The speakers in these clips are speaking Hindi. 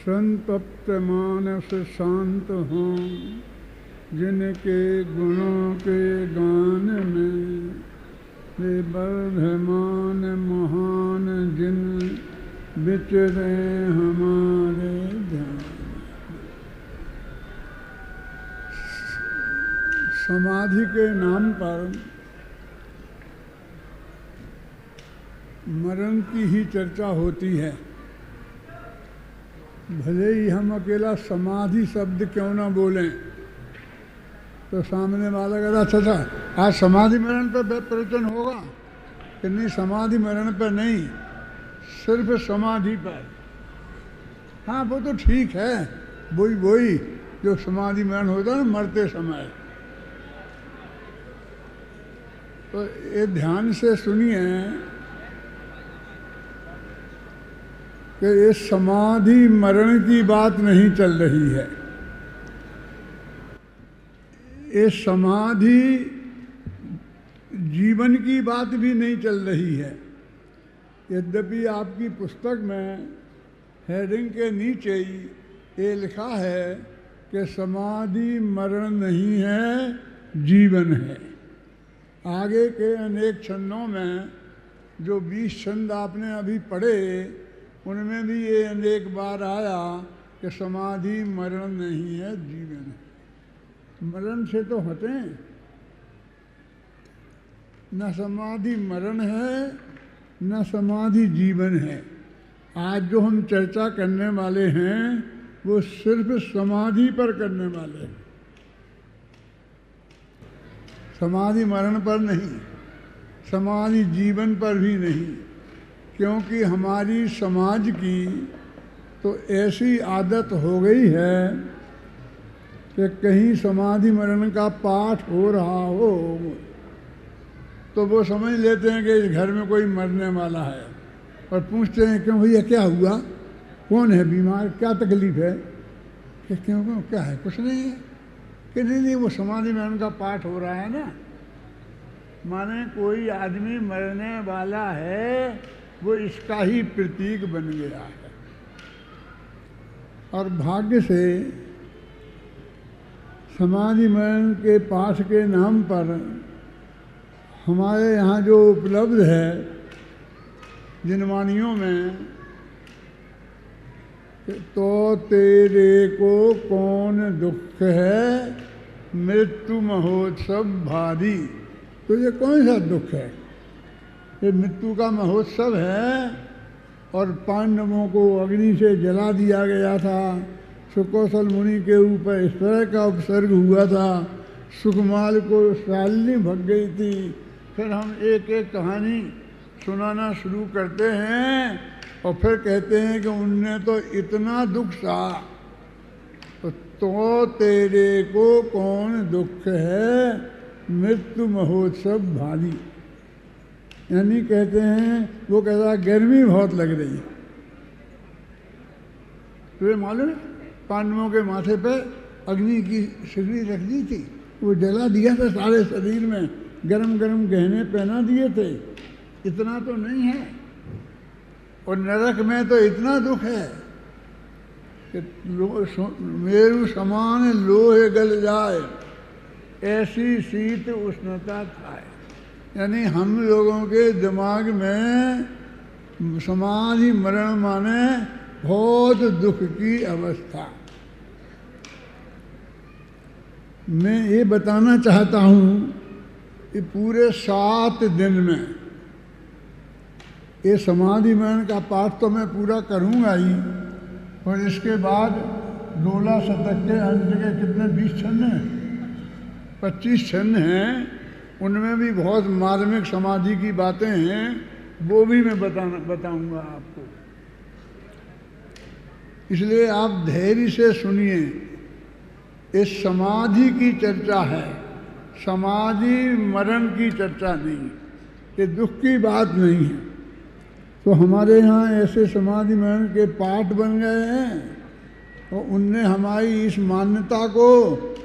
संतप्त मानस शांत हों, जिनके गुणों के गान में वे वर्धमान महान जिन विचरे हमारे ध्यान। समाधि के नाम पर मरण की ही चर्चा होती है। भले ही हम अकेला समाधि शब्द क्यों ना बोलें, तो सामने वाला कहता अच्छा आज समाधि मरण पर प्रवचन होगा कि नहीं, समाधि मरण पर नहीं, सिर्फ समाधि पर। हाँ वो तो ठीक है, वही जो समाधि मरण होता है ना मरते समय। तो ये ध्यान से सुनिए कि ये समाधि मरण की बात नहीं चल रही है। ये समाधि जीवन की बात भी नहीं चल रही है। यद्यपि आपकी पुस्तक में हेडिंग के नीचे ही ये लिखा है कि समाधि मरण नहीं है, जीवन है। आगे के अनेक छंदों में जो 20 छंद आपने अभी पढ़े, उनमें भी ये अनेक बार आया कि समाधि मरण नहीं है, जीवन है। मरण से तो हटें, न समाधि मरण है न समाधि जीवन है। आज जो हम चर्चा करने वाले हैं वो सिर्फ समाधि पर करने वाले हैं, समाधि मरण पर नहीं, समाधि जीवन पर भी नहीं। क्योंकि हमारी समाज की तो ऐसी आदत हो गई है कि कहीं समाधि मरण का पाठ हो रहा हो तो वो समझ लेते हैं कि इस घर में कोई मरने वाला है, और पूछते हैं क्यों भैया क्या हुआ, कौन है बीमार, क्या तकलीफ है, कि क्यों क्या है, कुछ नहीं है, कि नहीं वो समाधि मरण का पाठ हो रहा है ना। माने कोई आदमी मरने वाला है, वो इसका ही प्रतीक बन गया है। और भाग्य से समाधि मरण के पाठ के नाम पर हमारे यहाँ जो उपलब्ध है जिन वाणियों में, तो तेरे को कौन दुख है, मृत्यु महोत्सव भारी। तो ये कौन सा दुख है? ये मृत्यु का महोत्सव है, और पांडवों को अग्नि से जला दिया गया था। सुकौशल मुनि के ऊपर इस तरह का उपसर्ग हुआ था, सुकुमाल को शालिनी भग गई थी। फिर हम एक एक कहानी सुनाना शुरू करते हैं और फिर कहते हैं कि उनने तो इतना दुख सहा। तो तेरे को कौन दुख है, मृत्यु महोत्सव भारी। यानी कहते हैं, वो कहता है गर्मी बहुत लग रही है। तुम्हें मालूम है पांडवों के माथे पे अग्नि की सिगड़ी रख दी थी, वो जला दिया था, सारे शरीर में गरम गरम गहने पहना दिए थे। इतना तो नहीं है, और नरक में तो इतना दुख है कि मेरु समान लोहे गल जाए, ऐसी शीत उष्णता खाए। यानी हम लोगों के दिमाग में समाधि मरण माने बहुत दुख की अवस्था। मैं ये बताना चाहता हूँ कि पूरे 7 दिन में ये समाधि मरण का पाठ तो मैं पूरा करूँगा ही, और इसके बाद 16 शतक के अंत के कितने 20 छंद हैं, 25 छंद हैं, उनमें भी बहुत मार्मिक समाधि की बातें हैं, वो भी मैं बताऊंगा आपको। इसलिए आप धैर्य से सुनिए। इस समाधि की चर्चा है, समाधि मरण की चर्चा नहीं, ये दुख की बात नहीं है। तो हमारे यहाँ ऐसे समाधि मरण के पाठ बन गए हैं, और उनने हमारी इस मान्यता को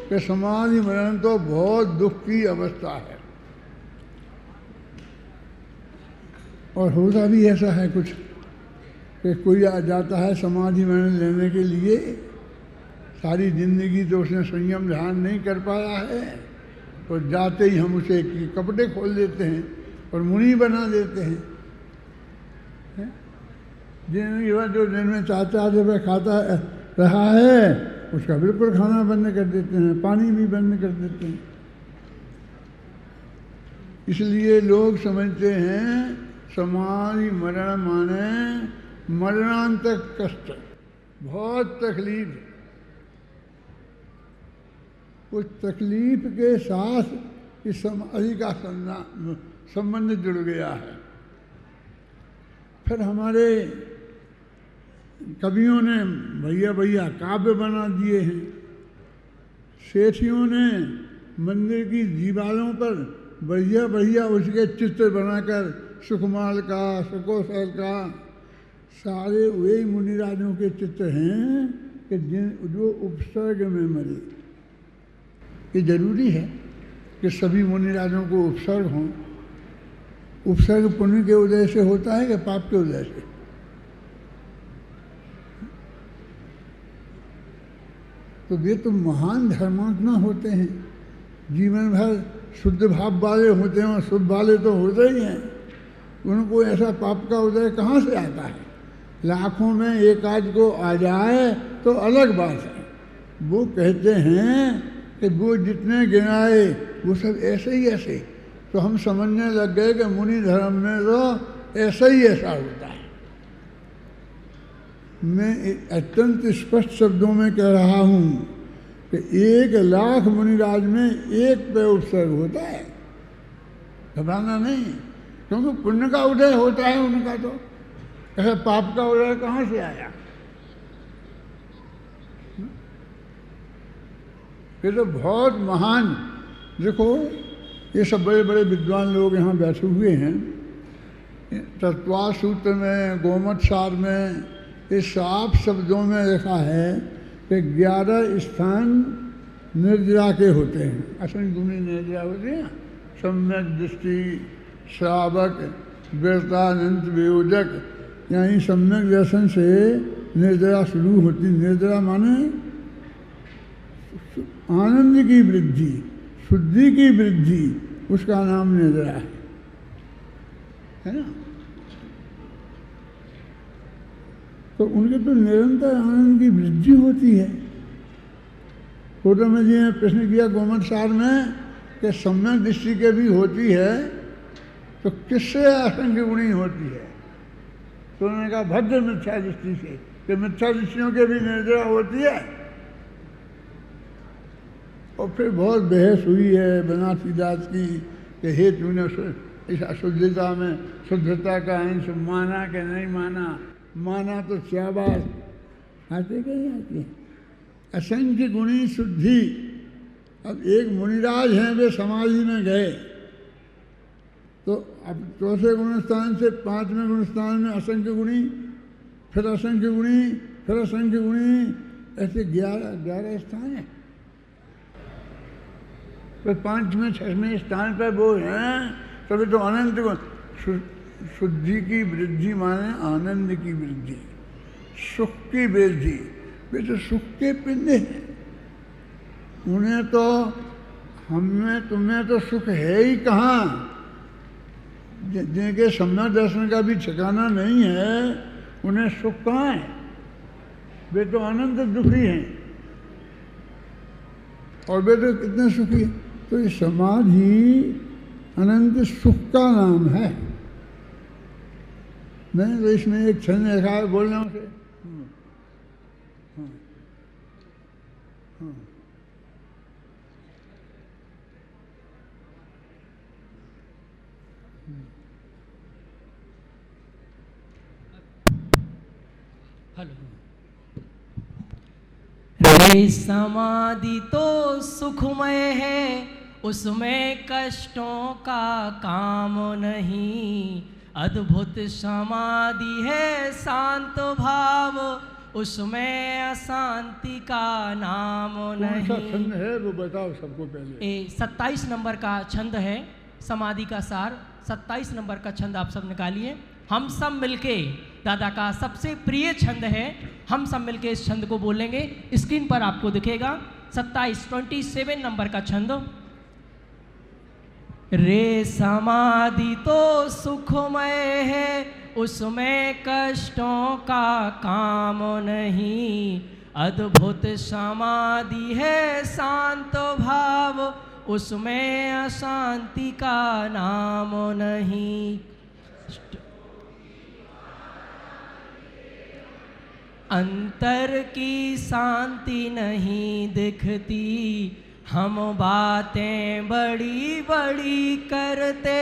कि समाधि मरण तो बहुत दुख की अवस्था है, और होता भी ऐसा है कुछ। कि कोई आ जाता है समाधि मरण लेने के लिए, सारी जिंदगी तो उसने संयम ध्यान नहीं कर पाया है, और जाते ही हम उसे कपड़े खोल देते हैं और मुनि बना देते हैं। जिंदगी भर जो दिन में 4-4 रुपये खाता रहा है उसका बिल्कुल खाना बंद कर देते हैं, पानी भी बंद कर देते हैं। इसलिए लोग समझते हैं समाधि मरण माने मरणांतक कष्ट, बहुत तकलीफ। उस तकलीफ के साथ इस समाधि का संबंध जुड़ गया है। फिर हमारे कवियों ने भैया भैया काव्य बना दिए हैं, सेठियों ने मंदिर की दीवारों पर बढ़िया बढ़िया उसके चित्र बनाकर सुकुमार का, सुकोसर का, सारे वे मुनिराजों के चित्र हैं कि जो उपसर्ग में मरे। ये जरूरी है कि सभी मुनिराजों को उपसर्ग हों। उपसर्ग पुण्य के उदय से होता है कि पाप के उदय से? तो वे तो महान धर्मात्मा होते हैं, जीवन भर शुद्ध भाव वाले होते हैं, और शुद्ध वाले तो होते ही हैं। उनको ऐसा पाप का उदय कहाँ से आता है? लाखों में एक आध को आ जाए तो अलग बात है। वो कहते हैं कि वो जितने गिनाए वो सब ऐसे ही ऐसे, तो हम समझने लग गए कि मुनि धर्म में तो ऐसा ही ऐसा होता है। मैं अत्यंत स्पष्ट शब्दों में कह रहा हूँ कि 1,00,000 मुनिराज में एक पे उपसर्ग होता है, घबराना नहीं, क्योंकि पुण्य का उदय होता है उनका, तो ऐसा पाप का उदय कहाँ से आया? ये तो बहुत महान, देखो ये सब बड़े बड़े विद्वान लोग यहाँ बैठे हुए हैं। तत्वा सूत्र में, गोमत सार में, ये साफ शब्दों में लिखा है कि 11 स्थान निर्जरा के होते हैं। असंग गुणी निर्जरा होते हैं, सम्यक दृष्टि, श्रावक, व्यर्तानंत वियोजक, यानी सम्यक दर्शन से निर्जरा शुरू होती। निर्जरा माने आनंद की वृद्धि, शुद्धि की वृद्धि, उसका नाम निर्जरा है ना। तो उनके तो निरंतर आनंद की वृद्धि होती है। फोटो में जी ने प्रश्न किया गोमत सार में कि सम्यक दृष्टि के भी होती है, तो किससे असंख्य गुणी होती है? तो उन्होंने कहा भद्र मिथ्या दृष्टि से, कि मिथ्या दृष्टियों के भी निर्जरा होती है। और फिर बहुत बहस हुई है बनारसी दास की कि हे तूने इस अशुद्धता में शुद्धता का अंश माना कि नहीं माना? माना तो क्या बात आते कहीं आती है। असंख्य गुणी शुद्धि। अब एक मुनिराज हैं, वे समाधि में गए, तो अब चौथे गुणस्थान से 5वें गुणस्थान में असंख्य गुणी, फिर असंख्य गुणी, फिर असंख्य गुणी, ऐसे 11 स्थान है। तो 5वें 6वें स्थान पर वो हैं, तभी तो अनंत शुद्धि की वृद्धि माने आनंद की वृद्धि, सुख की वृद्धि। वे तो सुख के पिंड हैं, उन्हें तो हमें तुम्हें तो सुख है ही कहाँ। जिनके सम्यक दर्शन का भी ठिकाना नहीं है, उन्हें सुख कहाँ है? वे तो अनंत दुखी हैं, और वे तो कितने सुखी हैं। तो ये समाधि अनंत सुख का नाम है। मैंने तो इसमें एक छंद लिखा है, बोलना उसे। रे समाधि तो सुखमय है, उसमें कष्टों का काम नहीं। अद्भुत समाधि है शांत भाव, उसमें अशांति का नाम नहीं। कौन सा छंद है वो बताओ सबको पहले। 27 नंबर का छंद है समाधि का सार। 27 नंबर का छंद आप सब निकालिए। हम सब मिलके दादा का सबसे प्रिय छंद है। हम सब मिलके इस छंद को बोलेंगे। स्क्रीन पर आपको दिखेगा 27 नंबर का छंद। रे समाधि तो सुखमय है, उसमें कष्टों का काम नहीं। अद्भुत समाधि है शांत भाव, उसमें अशांति का नाम नहीं। अंतर की शांति नहीं दिखती, हम बातें बड़ी बड़ी करते,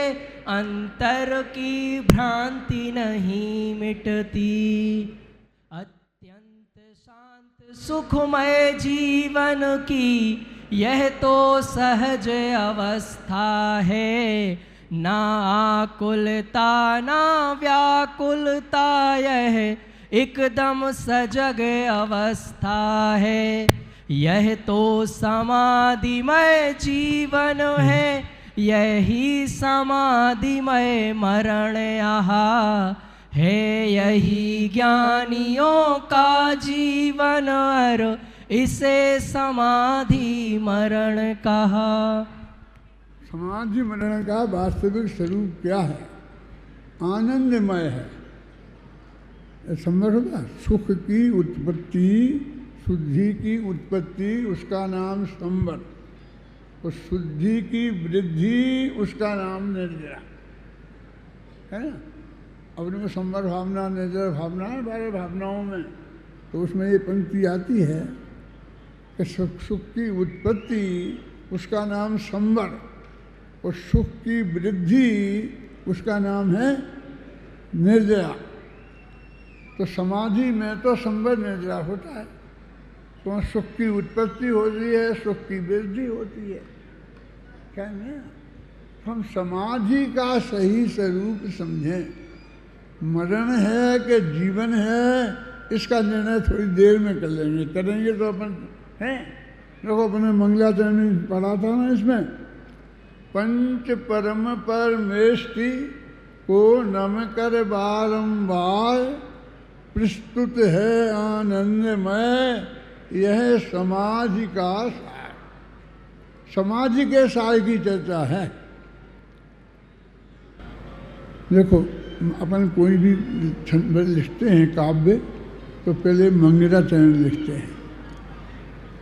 अंतर की भ्रांति नहीं मिटती। अत्यंत शांत सुखमय जीवन की यह तो सहज अवस्था है। ना आकुलता ना व्याकुलता, यह एकदम सजग अवस्था है। यह तो समाधिमय जीवन है, यही समाधिमय मरण यहाँ है। यही ज्ञानियों का जीवन और इसे समाधि मरण कहा। समाधि मरण का वास्तविक स्वरूप क्या है? आनंदमय है। समझ होगा, सुख की उत्पत्ति, शुद्धि की उत्पत्ति, उसका नाम संवर, और शुद्धि की वृद्धि उसका नाम निर्जरा है ना। अपने में संवर भावना, निर्जरा भावना है 12 भावनाओं में। तो उसमें ये पंक्ति आती है कि सुख की उत्पत्ति उसका नाम संवर, और सुख की वृद्धि उसका नाम है निर्जरा। तो समाधि में तो संवर निर्जरा होता है, तो सुख की उत्पत्ति होती है, सुख की वृद्धि होती है। क्या नहीं? हम समाधि का सही स्वरूप समझें। मरण है कि जीवन है, इसका निर्णय थोड़ी देर में कर लेंगे। करेंगे तो अपन हैं। देखो अपने मंगलाचरण में पढ़ा था ना, इसमें पंच परम परमेष्टि को नम कर बारंबार, प्रस्तुत है आनंदमय यह समाधि का सार। समाधि के सार की चर्चा है। देखो अपन कोई भी छंद लिखते हैं काव्य, तो पहले मंगलाचरण लिखते हैं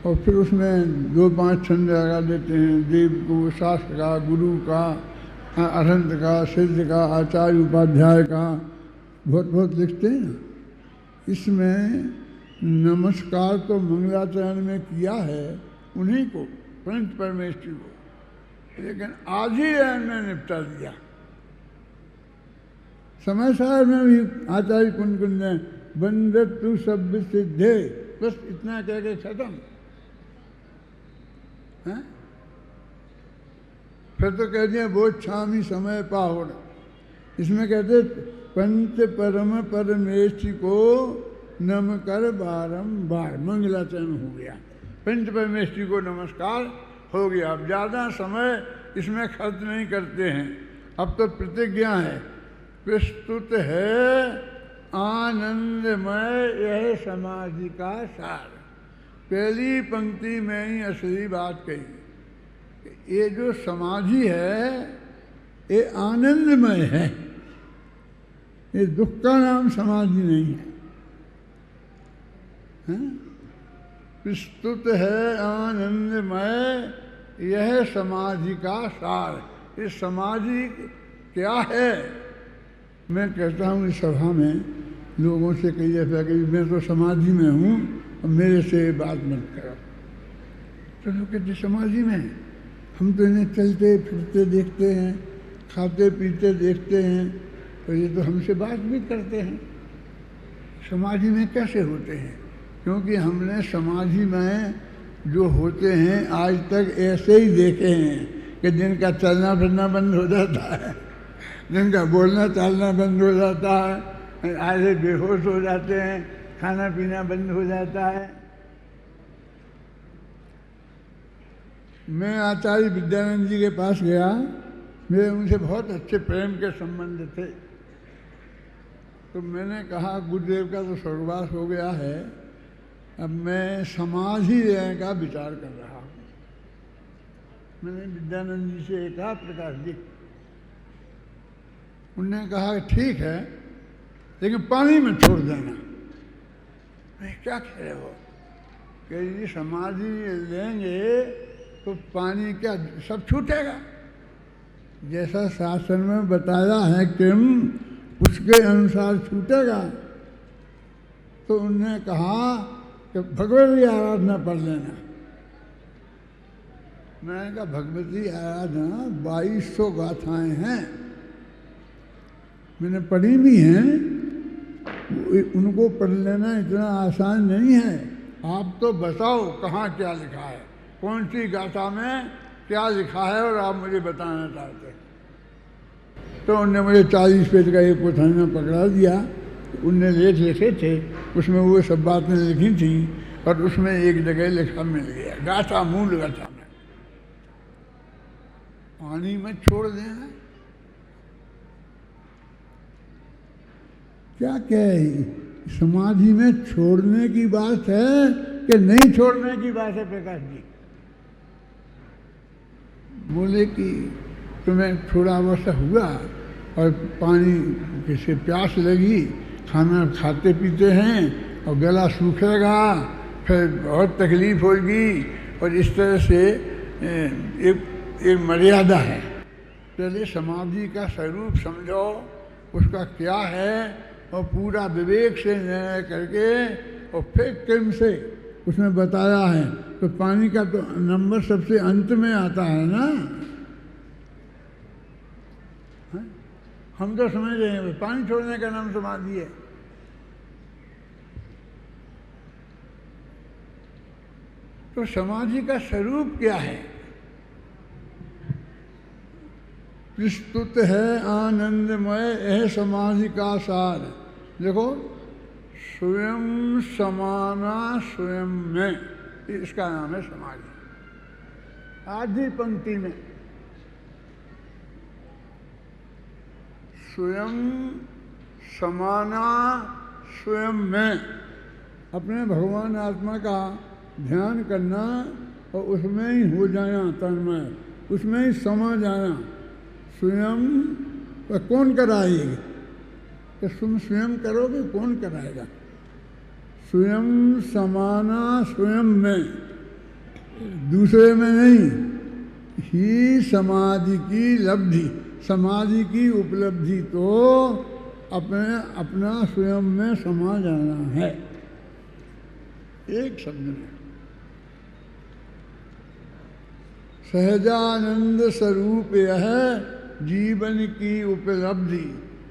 और फिर उसमें 2-5 छंद लगा देते हैं। देव को, शास्त्र का, गुरु का, अरहंत का, सिद्ध का, आचार्य उपाध्याय का बहुत बहुत लिखते हैं। इसमें नमस्कार तो मंगलाचरण में किया है उन्हीं को, पंच परमेष्टि को, लेकिन आज ही में निपटा दिया। समय सार में भी आचार्य कुंड ने बंदत तू सब सिद्धे, बस इतना कह के खत्म है। फिर तो कह दिया वो छामी समय पाहुड़। इसमें कहते पंच परम परमेष्टि को नम कर बारंबार, मंगलाचरण हो गया। पंच परमेष्टि को नमस्कार हो गया। अब ज़्यादा समय इसमें खर्च नहीं करते हैं। अब तो प्रतिज्ञा है, प्रस्तुत है आनंदमय यह समाधि का सार। पहली पंक्ति में ही असली बात कही। ये जो समाधि है ये आनंदमय है, ये दुख का नाम समाधि नहीं है। प्रस्तुत है आनंदमय यह समाधि का सार। इस समाधि क्या है? मैं कहता हूँ इस सभा में लोगों से कई दफा कि मैं तो समाधि में हूँ और मेरे से बात मत करो। तो लोग कहते समाधि में, हम तो इन्हें चलते फिरते देखते हैं, खाते पीते देखते हैं, तो ये तो हमसे बात भी करते हैं। समाधि में कैसे होते हैं? क्योंकि हमने समाधि में जो होते हैं आज तक ऐसे ही देखे हैं कि जिनका चलना फिरना बंद हो जाता है, जिनका बोलना चालना बंद हो जाता है, आधे बेहोश हो जाते हैं, खाना पीना बंद हो जाता है। मैं आचार्य विद्यानंद जी के पास गया, मेरे उनसे बहुत अच्छे प्रेम के संबंध थे। तो मैंने कहा गुरुदेव का तो स्वर्गवास हो गया है, अब मैं समाधि लेने का विचार कर रहा हूँ। मैंने विद्यानंद जी से कहा, प्रकाश जी, उन्होंने कहा ठीक है लेकिन पानी में छोड़ देना। मैं क्या कह रहे हो कि जी समाधि लेंगे तो पानी क्या सब छूटेगा? जैसा शास्त्र में बताया है कि उसके अनुसार छूटेगा। तो उन्होंने कहा कि भगवती आराधना पढ़ लेना। मैंने कहा भगवती आराधना 2200 गाथाएं हैं, मैंने पढ़ी भी हैं, उनको पढ़ लेना इतना आसान नहीं है। आप तो बताओ कहाँ क्या लिखा है, कौन सी गाथा में क्या लिखा है और आप मुझे बताना चाहते हैं। तो उनने मुझे 40 पेज का एक पुथाना पकड़ा दिया, उनने लेख लिखे थे, उसमें वो सब बातें लिखी थी और उसमें एक जगह लिखा मिल गया, गाथा मूल गाथा में पानी में छोड़ देना। क्या कहे, समाधि में छोड़ने की बात है कि नहीं छोड़ने की बात है? प्रकाश जी बोले कि तुम्हें थोड़ा वर्षा हुआ और पानी जैसे प्यास लगी, खाना खाते पीते हैं और गला सूखेगा, फिर बहुत तकलीफ होगी, और इस तरह से एक मर्यादा है। पहले समाधि का स्वरूप समझो, उसका क्या है, और पूरा विवेक से निर्णय करके और फिर क्रम से उसमें बताया है। तो पानी का तो नंबर सबसे अंत में आता है ना। हम तो समझ रहे हैं पानी छोड़ने का नाम समाधि है। तो समाधि का स्वरूप क्या है? विस्तुत है आनंदमय, यह समाधि का सार। देखो, स्वयं समाना स्वयं में, इसका नाम है समाधि। आधी पंक्ति में स्वयं समाना स्वयं में, अपने भगवान आत्मा का ध्यान करना और उसमें ही हो जाना तन्मय, उसमें ही समा जाना। स्वयं तो कौन कराएगा? तो तुम स्वयं करोगे, कौन कराएगा? स्वयं समाना स्वयं में, दूसरे में नहीं। ही समाधि की लब्धि, समाधि की उपलब्धि तो अपना स्वयं में समा जाना है। एक शब्द में सहजानंद स्वरूप यह जीवन की उपलब्धि,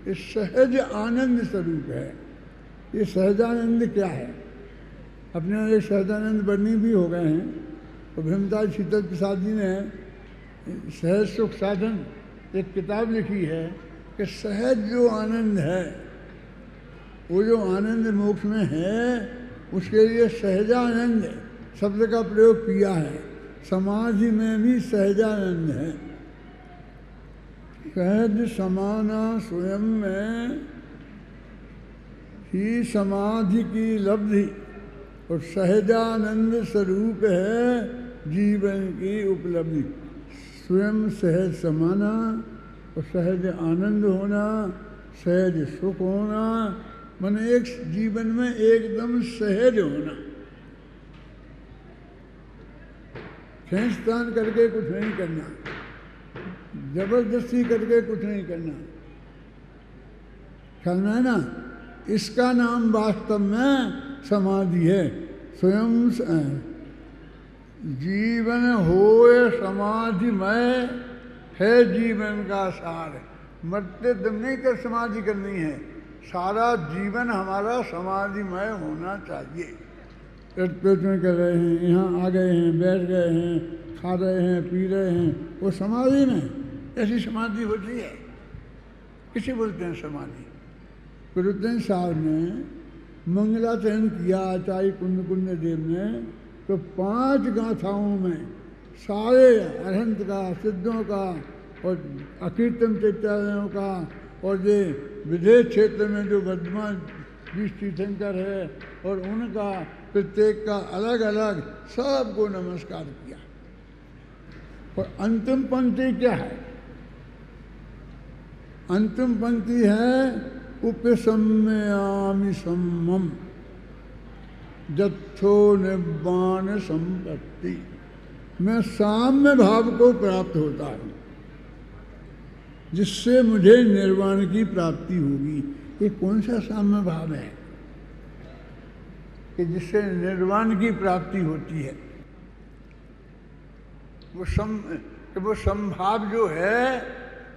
ये सहज आनंद स्वरूप है। ये सहजानंद क्या है? अपने एक सहजानंद बनी भी हो गए हैं। तो ब्रह्मदास शीतल प्रसाद जी ने सहज सुख साधन एक किताब लिखी है कि सहज जो आनंद है, वो जो आनंद मोक्ष में है, उसके लिए सहजानंद शब्द का प्रयोग किया है। समाधि में भी सहजानंद है। सहज समाना स्वयं में ही समाधि की लब्धि और सहजानंद स्वरूप है जीवन की उपलब्धि। स्वयं सहज समाना और सहज आनंद होना, सहज सुख होना, माने एक जीवन में एकदम सहज होना। खींचतान करके कुछ नहीं करना, जबरदस्ती करके कुछ नहीं करना। ख्याल में है ना? इसका नाम वास्तव में समाधि है। स्वयं जीवन होए समाधिमय है जीवन का सार। मरते दम नहीं कर समाधि करनी है, सारा जीवन हमारा समाधिमय होना चाहिए। पेट में कर रहे हैं, यहाँ आ गए हैं, बैठ गए हैं, खा रहे हैं, पी रहे हैं, वो समाधि में ऐसी समाधि होती है। किसे बोलते हैं समाधि? गुरुदेव साहब ने मंगलाचरण किया आचार्य कुंद देव ने, तो 5 गाथाओं में सारे अरहंत का, सिद्धों का और अकीर्तन चैत्यालयों का और ये विदेश क्षेत्र में जो बदमाश तीर्थंकर है और उनका प्रत्येक का अलग अलग सबको नमस्कार किया। और अंतिम पंक्ति क्या है? अंतिम पंक्ति है उपसम्यामि सम्मम जत्थो निर्वाण संपत्ति। मैं साम्य भाव को प्राप्त होता हूँ जिससे मुझे निर्वाण की प्राप्ति होगी। ये कौन सा साम्य भाव है कि जिससे निर्वाण की प्राप्ति होती है? वो संभाव जो है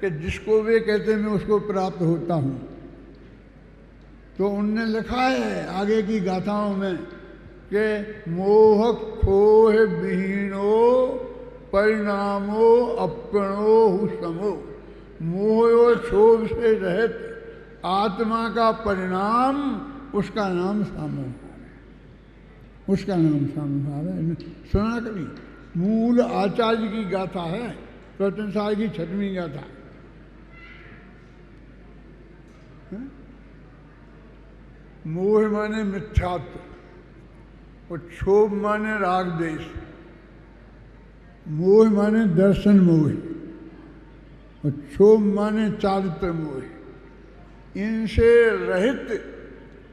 कि जिसको वे कहते हैं मैं उसको प्राप्त होता हूँ। तो उनने लिखा है आगे की गाथाओं में कि मोह खोह विहीनो परिणामो अपनो हुसमो। मोह और क्षोभ से रहित आत्मा का परिणाम उसका नाम साम्य भाव है। उसका नाम साम्य भाव है। सुना कभी? मूल आचार्य की गाथा है, प्रवचन सार की 6वीं गाथा। मोह माने मिथ्यात्व और क्षोभ माने राग देश। मोह माने दर्शन मोह और क्षोभ माने चारित्र मोह। इनसे रहित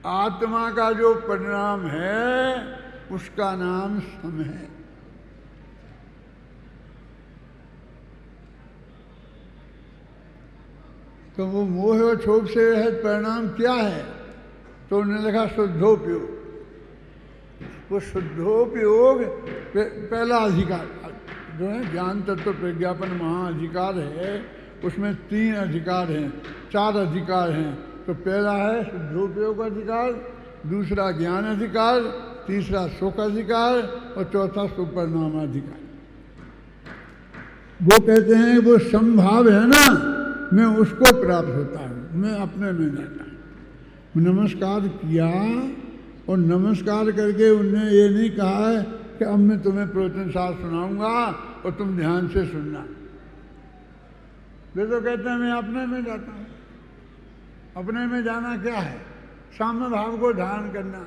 आत्मा का जो परिणाम है उसका नाम सम है। तो वो मोह और क्षोभ से रहित परिणाम क्या है? तो उन्होंने लिखा शुद्धोपयोग। वो शुद्धोपयोग पहला अधिकार जो है ज्ञान तत्व प्रज्ञापन महाअधिकार है, उसमें 3 अधिकार हैं, 4 अधिकार हैं। तो पहला है शुद्धोपयोग अधिकार, दूसरा ज्ञान अधिकार, तीसरा सुख अधिकार और चौथा सुपरिणाम अधिकार। वो कहते हैं वो संभाव है ना, मैं उसको प्राप्त होता हूँ, मैं अपने में जाता हूँ। नमस्कार किया और नमस्कार करके उनने ये नहीं कहा है कि अब मैं तुम्हें प्रवचन सार सुनाऊंगा और तुम ध्यान से सुनना। वे तो कहते हैं मैं अपने में जाता हूँ। अपने में जाना क्या है? साम्य भाव को धारण करना।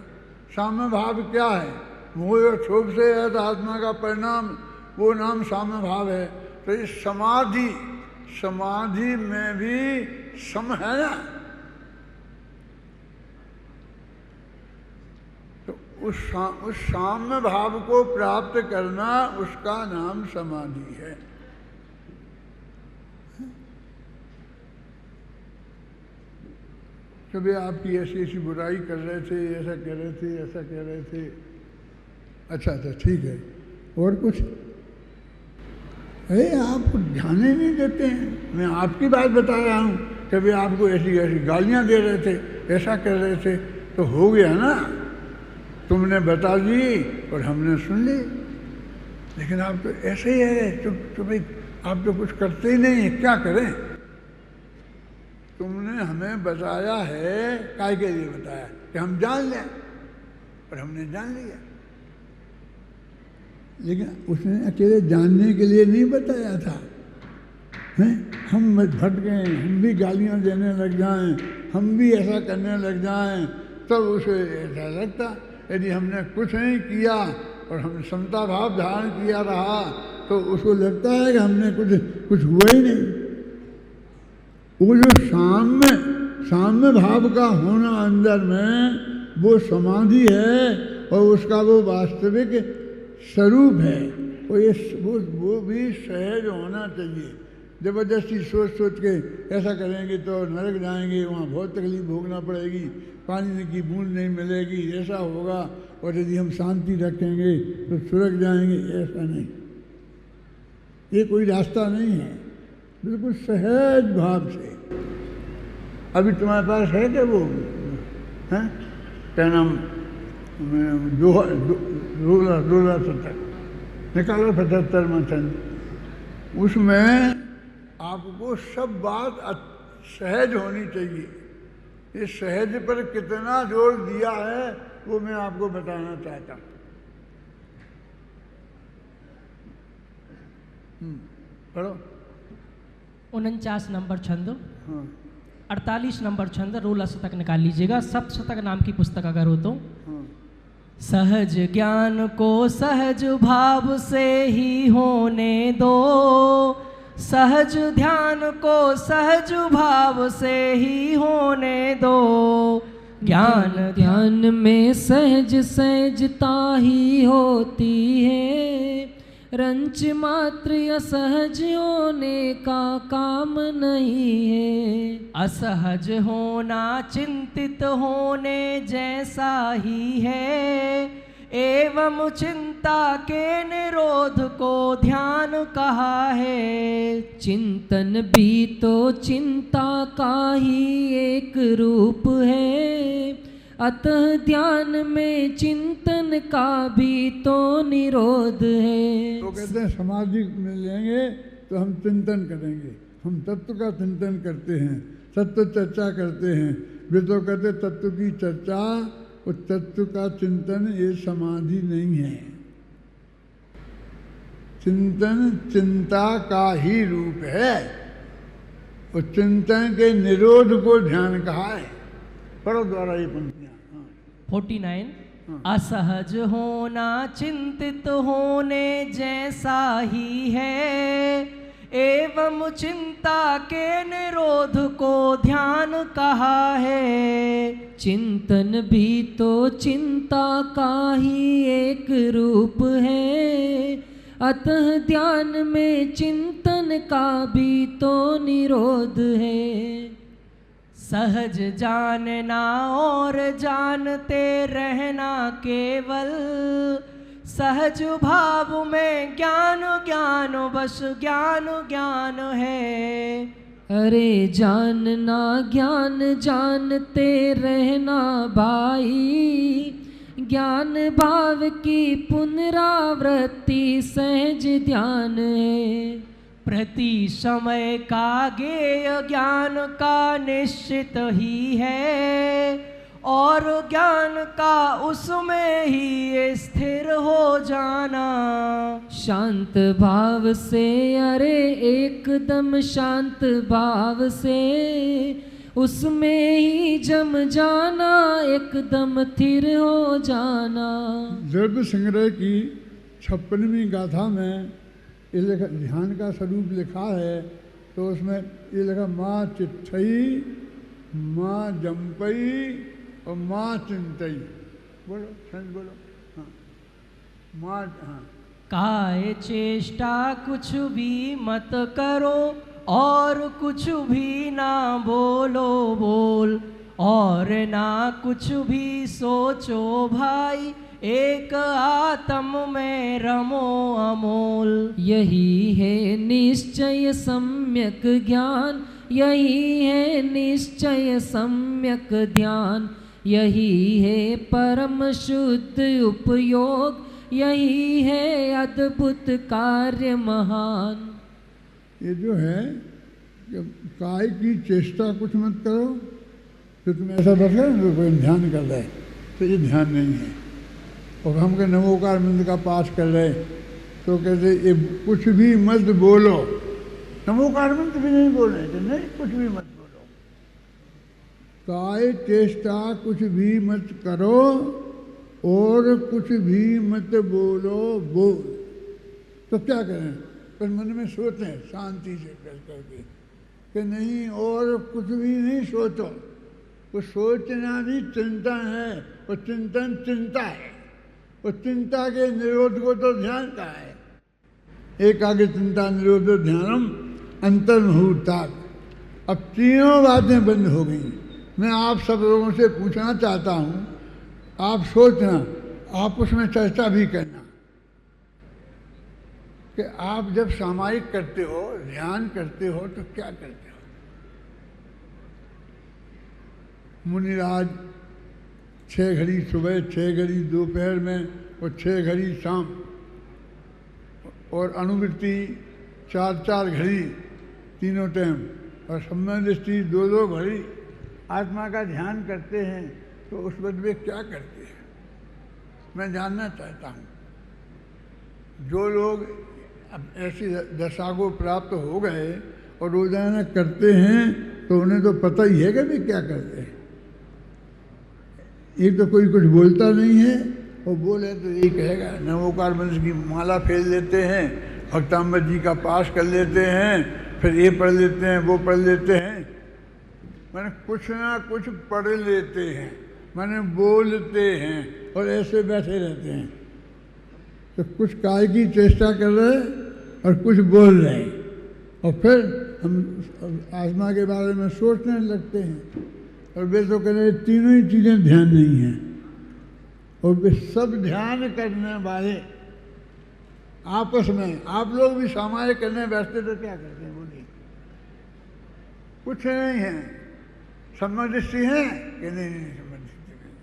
साम्य भाव क्या है? मोह और क्षोभ से है तो आत्मा का परिणाम, वो नाम साम्य भाव है। तो इस समाधि में भी सम है ना। तो उस साम्य भाव को प्राप्त करना उसका नाम समाधि है। कभी आपकी ऐसी ऐसी बुराई कर रहे थे, ऐसा कह रहे थे, ऐसा कह रहे थे। अच्छा ठीक है, और कुछ? अरे आपको ध्यान ही नहीं देते हैं। मैं आपकी बात बता रहा हूँ। कभी आपको ऐसी ऐसी गालियाँ दे रहे थे, ऐसा कर रहे थे, तो हो गया ना, तुमने बता दी और हमने सुन ली। लेकिन आप तो ऐसे ही है, चुप आप तो कुछ करते ही नहीं। क्या करें? तुमने हमें बताया है, काय के लिए बताया? कि हम जान लें, और हमने जान लिया। लेकिन उसने अकेले जानने के लिए नहीं बताया था। हैं? हम भट गए, हम भी गालियां देने लग जाएं, हम भी ऐसा करने लग जाएं, तब उसे ऐसा लगता। यदि हमने कुछ नहीं किया और हम समता भाव धारण किया रहा तो उसको लगता है कि हमने कुछ हुआ ही नहीं। वो जो साम्य भाव का होना अंदर में, वो समाधि है और उसका वो वास्तविक स्वरूप है। वो भी सहज होना चाहिए। जबरदस्ती सोच के ऐसा करेंगे तो नरक जाएंगे, वहाँ बहुत तकलीफ भोगना पड़ेगी, पानी की बूंद नहीं मिलेगी, ऐसा होगा। और यदि हम शांति रखेंगे तो सुरग जाएंगे, ऐसा नहीं। ये कोई रास्ता नहीं है। बिल्कुल सहज भाव से। अभी तुम्हारे पास है क्या वो है क्या नाम, 16 निकालो 75 मंथन। उसमें आपको सब बात सहज होनी चाहिए। इस सहज पर कितना जोर दिया है वो मैं आपको बताना चाहता हूँ। पढ़ो 49 नंबर छंद। हाँ, 48 नंबर छंद रोला शतक निकाल लीजिएगा, सप्तशतक नाम की पुस्तक अगर हो तो। सहज ज्ञान को सहज भाव से ही होने दो, सहज ध्यान को सहज भाव से ही होने दो, ज्ञान ध्यान में सहज सहजता ही होती है, रंच मात्र असहज होने का काम नहीं है। असहज होना चिंतित होने जैसा ही है, एवं चिंता के निरोध को ध्यान कहा है। चिंतन भी तो चिंता का ही एक रूप है, अतः ध्यान में चिंतन का भी तो निरोध है। तो कहते हैं समाधि में लेंगे तो हम चिंतन करेंगे, हम तत्व का चिंतन करते हैं, तत्व चर्चा करते हैं। वे तो कहते तत्व की चर्चा और तत्व का चिंतन ये समाधि नहीं है। चिंतन चिंता का ही रूप है और चिंतन के निरोध को ध्यान कहा है। पढ़ो द्वारा ये पंक्तियां। 49 असहज होना चिंतित होने जैसा ही है, एवं चिंता के निरोध को ध्यान कहा है। चिंतन भी तो चिंता का ही एक रूप है, अतः ध्यान में चिंतन का भी तो निरोध है। सहज जानना और जानते रहना केवल, सहज भाव में ज्ञान ज्ञान बस ज्ञान ज्ञान है। अरे जानना ज्ञान जानते रहना भाई, ज्ञान भाव की पुनरावृत्ति सहज ध्यान है। प्रति समय का ज्ञेय ज्ञान का निश्चित ही है, और ज्ञान का उसमें ही स्थिर हो जाना। शांत भाव से अरे एकदम शांत भाव से, उसमें ही जम जाना एकदम स्थिर हो जाना। द्रव्य संग्रह की 56वीं गाथा में ये लिखा, ध्यान का स्वरूप लिखा है, तो उसमें ये लिखा माँ चिट्ठई, माँ जम्पई और माँ चिंतई। बोलो संत बोलो। हाँ माँ, हाँ। काय चेष्टा कुछ भी मत करो और कुछ भी ना बोलो बोल, और ना कुछ भी सोचो भाई, एक आत्म में रमो अमोल। यही है निश्चय सम्यक ज्ञान, यही है निश्चय सम्यक ध्यान, यही है परम शुद्ध उपयोग, यही है अद्भुत कार्य महान। ये जो है कि काय की चेष्टा कुछ मत करो, तो तुम ऐसा बैठ गए कोई ध्यान कर रहे, तो ये ध्यान नहीं है। और हम के नमोकार मंत्र का पाठ कर रहे तो कहते ये कुछ भी मत बोलो, नमोकार मंत्र भी नहीं बोल रहे थे, नहीं कुछ भी मत बोलो। काय चेष्टा कुछ भी मत करो और कुछ भी मत बोलो बोल। तो क्या करें, पर मन में सोचें शांति से कर करके कि नहीं और कुछ भी नहीं सोचो। वो सोचना भी चिंतन है, और चिंतन चिंता है, और चिंता के निरोध को तो ध्यान का है। एकाग्र चिंता निरोध ध्यानम अंतर्मुहूर्तात्। अब तीनों बातें बंद हो गई। मैं आप सब लोगों से पूछना चाहता हूँ, आप सोचना, आप उसमें चर्चा भी करना कि आप जब सामायिक करते हो, ध्यान करते हो, तो क्या करते हो। मुनिराज 6 घड़ी सुबह, 6 घड़ी दोपहर में और 6 घड़ी शाम, और अनुवृत्ति 4-4 घड़ी तीनों टाइम, और सम्यक दृष्टि 2-2 घड़ी आत्मा का ध्यान करते हैं। तो उस वक्त वे क्या करते हैं, मैं जानना चाहता हूँ। जो लोग अब ऐसी दशा को प्राप्त हो गए और रोजाना करते हैं, तो उन्हें तो पता ही है कि वे क्या करते हैं। एक तो कोई कुछ बोलता नहीं है, और बोले तो यही कहेगा, नमोकार मंत्र की माला फेर लेते हैं, भक्ताम्बर जी का पाठ कर लेते हैं, फिर ये पढ़ लेते हैं, वो पढ़ लेते हैं, मैंने कुछ ना कुछ पढ़ लेते हैं, मैंने बोलते हैं और ऐसे बैठे रहते हैं। तो कुछ काय की चेष्टा कर रहे हैं और कुछ बोल रहे हैं, और फिर हम आत्मा के बारे में सोचने लगते हैं, और वे तो कह रहे तीनों ही चीज़ें ध्यान नहीं हैं। और वे सब ध्यान करने वाले आपस में, आप लोग भी सामान्य करने बैठते तो क्या करते हैं बोलिए? कुछ नहीं है। सम्मदृष्टि है कि नहीं? नहीं सम्मदृष्टि नहीं।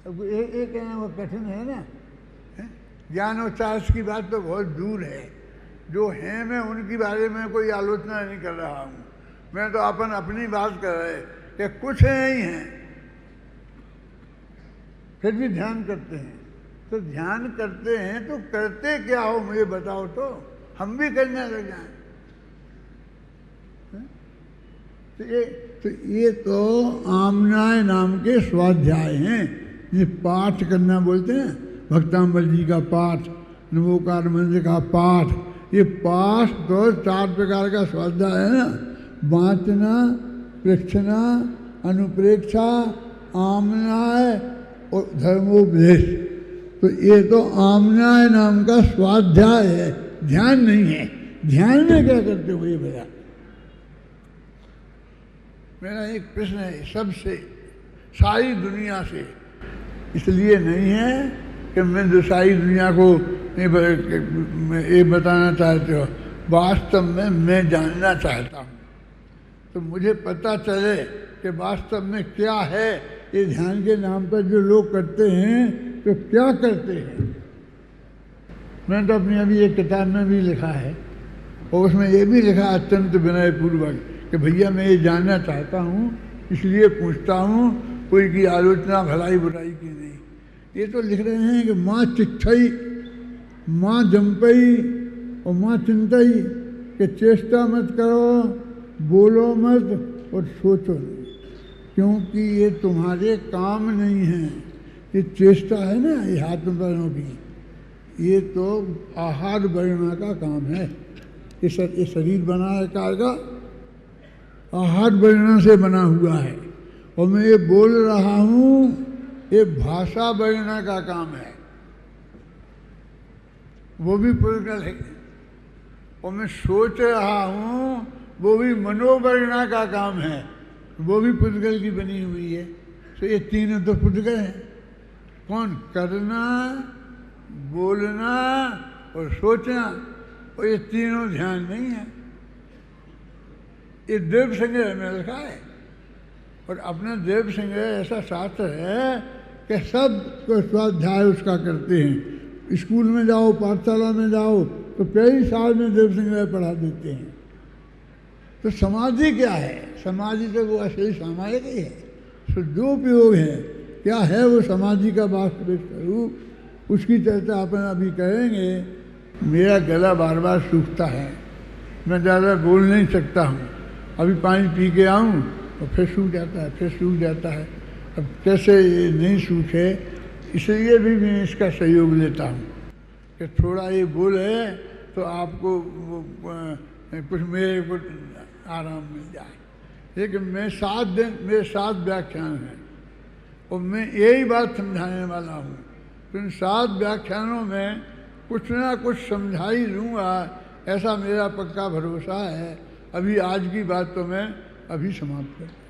अब ये कहना वो कठिन है ना। ज्ञान और चार्ज की बात तो बहुत दूर है। जो है मैं उनकी बारे में कोई आलोचना नहीं कर रहा हूँ, मैं तो अपनी बात कर रहे कि कुछ नहीं है, फिर भी ध्यान करते हैं। तो ध्यान करते हैं तो करते क्या हो मुझे बताओ, तो हम भी करने लग जाएं। तो ये तो आमनाय नाम के स्वाध्याय हैं, ये पाठ करना बोलते हैं, भक्ताम्बर जी का पाठ, नमोकार मंत्र का पाठ। ये पाठ तो 4 प्रकार का स्वाध्याय है ना, वाचना, प्रेक्षणा, अनुप्रेक्षा, आमनाय और धर्मोपदेश। तो ये तो आमनाय नाम का स्वाध्याय है, ध्यान नहीं है। ध्यान में क्या करते हो ये बता। मेरा एक प्रश्न है सबसे, सारी दुनिया से, इसलिए नहीं है कि मैं जो सारी दुनिया को ये बताना चाहते हो, वास्तव में मैं जानना चाहता हूँ। तो मुझे पता चले कि वास्तव में क्या है ये ध्यान के नाम पर जो लोग करते हैं, तो क्या करते हैं। मैंने तो अपनी अभी एक किताब में भी लिखा है, और उसमें ये भी लिखा अत्यंत विनयपूर्वक कि भैया मैं ये जानना चाहता हूँ, इसलिए पूछता हूँ, कोई की आलोचना भलाई बुराई की नहीं। ये तो लिख रहे हैं कि माँ चिट्ठई, माँ जंपई और माँ चिंतई, कि चेष्टा मत करो, बोलो मत और सोचो नहीं, क्योंकि ये तुम्हारे काम नहीं है। ये चेष्टा है ना, ये हाथ पैरों की, ये तो आहार बढ़ना का काम है। ये शरीर बना है कार का, आहार बढ़ना से बना हुआ है, और मैं ये बोल रहा हूँ, ये भाषा बढ़ना का काम है, वो भी पुद्गल है। और मैं सोच रहा हूँ, वो भी मनोवर्णा का काम है, वो भी पुद्गल की बनी हुई है। तो ये तीनों तो पुद्गल हैं। कौन? करना, बोलना और सोचना, और ये तीनों ध्यान नहीं है। ये देव संग्रह में लिखा है, और अपना देव संग्रह ऐसा शास्त्र है कि सब को स्वाध्याय उसका करते हैं। स्कूल में जाओ, पाठशाला में जाओ, तो कई साल में देव संग्रह पढ़ा देते हैं। तो समाधि क्या है? समाधि तो वो असली सामायिक ही है, तो जो उपयोग है, क्या है वो समाधि का वास्तविक स्वरूप, उसकी चर्चा अपन अभी करेंगे। मेरा गला बार बार सूखता है, मैं ज़्यादा बोल नहीं सकता हूँ। अभी पानी पी के आऊँ और फिर सूख जाता है, फिर सूख जाता है। अब कैसे ये नहीं सूखे, इसलिए भी मैं इसका सहयोग लेता हूँ कि थोड़ा ये बोले तो आपको कुछ मेरे को आराम मिल जाए। लेकिन मैं 7 दिन, मेरे 7 व्याख्यान हैं, और मैं यही बात समझाने वाला हूँ। तो इन 7 व्याख्यानों में कुछ ना कुछ समझा ही लूँगा, ऐसा मेरा पक्का भरोसा है। अभी आज की बात तो मैं अभी समाप्त करता हूँ।